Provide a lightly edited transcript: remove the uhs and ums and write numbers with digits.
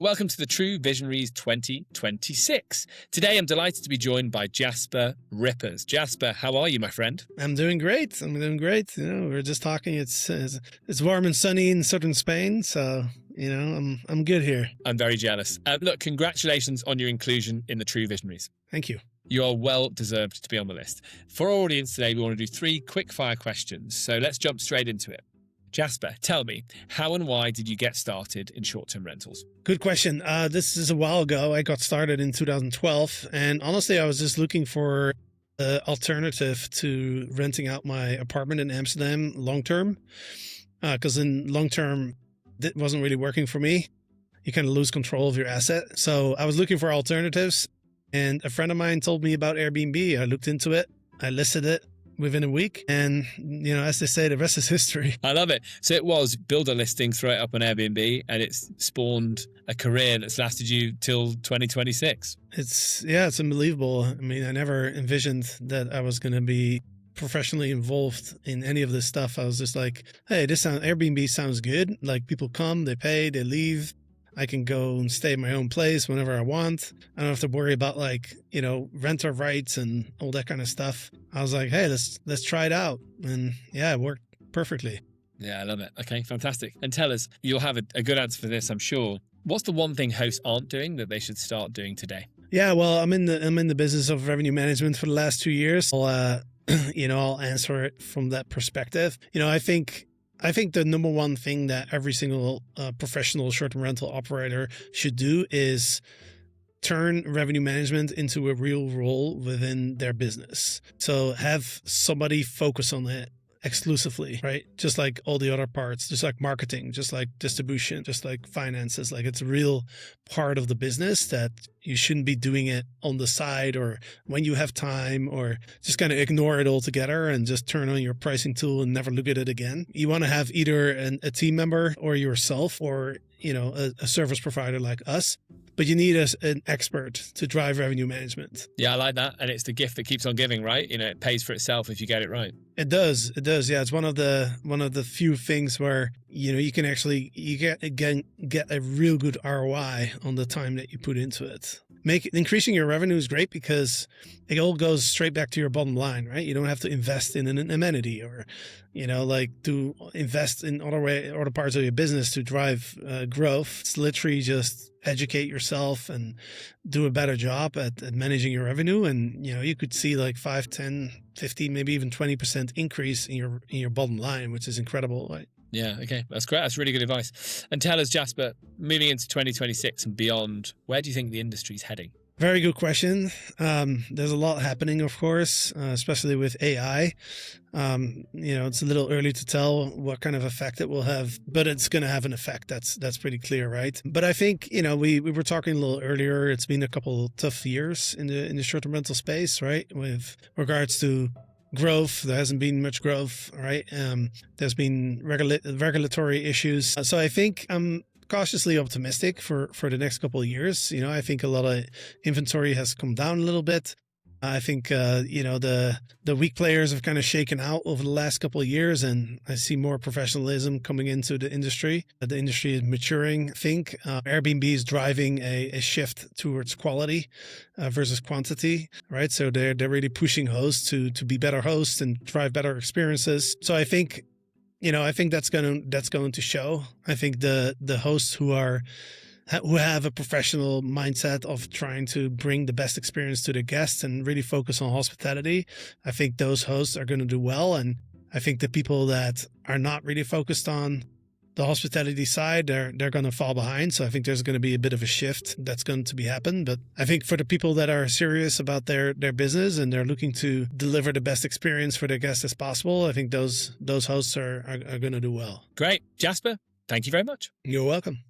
Welcome to the Truvisionaries 2026. Today I'm delighted to be joined by Jasper Ribbers. Jasper, how are you, my friend? I'm doing great. You know, we were just talking. It's warm and sunny in southern Spain, so you know I'm good here. I'm very jealous. Look, congratulations on your inclusion in the Truvisionaries. Thank you. You are well deserved to be on the list. For our audience today, we want to do 3 quick fire questions, so let's jump straight into it. Jasper, tell me, how and why did you get started in short-term rentals? Good question. This is a while ago. I got started in 2012, and honestly, I was just looking for an alternative to renting out my apartment in Amsterdam long-term, because in long-term, it wasn't really working for me. You kind of lose control of your asset. So I was looking for alternatives, and a friend of mine told me about Airbnb. I looked into it. I listed it within a week, and you know, as they say, the rest is history. I love it. So it was build a listing, throw it up on Airbnb, and it's spawned a career that's lasted you till 2026. It's unbelievable. I mean, I never envisioned that I was going to be professionally involved in any of this stuff. I was just like, hey, Airbnb sounds good. Like, people come, they pay, they leave. I can go and stay in my own place whenever I want. I don't have to worry about, like, you know, renter rights and all that kind of stuff. I was like, hey, let's try it out. And yeah, it worked perfectly. Yeah, I love it. Okay, fantastic. And tell us, you'll have a good answer for this, I'm sure. What's the one thing hosts aren't doing that they should start doing today? Yeah, well, I'm in the business of revenue management for the last 2 years. I'll answer it from that perspective. You know, I think the number one thing that every single professional short-term rental operator should do is turn revenue management into a real role within their business. So have somebody focus on it exclusively, right? Just like all the other parts, just like marketing, just like distribution, just like finances. Like, it's a real part of the business that you shouldn't be doing it on the side or when you have time, or just kind of ignore it altogether and just turn on your pricing tool and never look at it again. You want to have either a team member or yourself, or, you know, a service provider like us. But you need an expert to drive revenue management. Yeah, I like that. And it's the gift that keeps on giving, right? You know, it pays for itself if you get it right. It does. Yeah, it's one of the few things where, you know, you can actually get a real good ROI on the time that you put into it. Increasing your revenue is great because it all goes straight back to your bottom line, right? You don't have to invest in an amenity or, you know, like to invest in other parts of your business to drive growth. It's literally just educate yourself and do a better job at managing your revenue. And, you know, you could see like 5, 10, 15, maybe even 20% increase in your bottom line, which is incredible, right? Yeah, okay. That's great. That's really good advice. And tell us, Jasper, moving into 2026 and beyond, where do you think the industry's heading? Very good question. There's a lot happening, of course, especially with AI. You know, it's a little early to tell what kind of effect it will have, but it's going to have an effect. That's pretty clear, right? But I think, you know, we were talking a little earlier. It's been a couple of tough years in the short-term rental space, right? With regards to growth, there hasn't been much growth, right? There's been regulatory issues. So I think I'm cautiously optimistic for the next couple of years. You know, I think a lot of inventory has come down a little bit. I think, you know, the weak players have kind of shaken out over the last couple of years, and I see more professionalism coming into the industry. The industry is maturing. I think Airbnb is driving a shift towards quality versus quantity, right? So they're really pushing hosts to be better hosts and drive better experiences. So I think, you know, I think that's going to show. I think the hosts who have a professional mindset of trying to bring the best experience to their guests and really focus on hospitality, I think those hosts are going to do well. And I think the people that are not really focused on the hospitality side, they're going to fall behind. So I think there's going to be a bit of a shift that's going to be happen. But I think for the people that are serious about their business and they're looking to deliver the best experience for their guests as possible, I think those hosts are going to do well. Great. Jasper, thank you very much. You're welcome.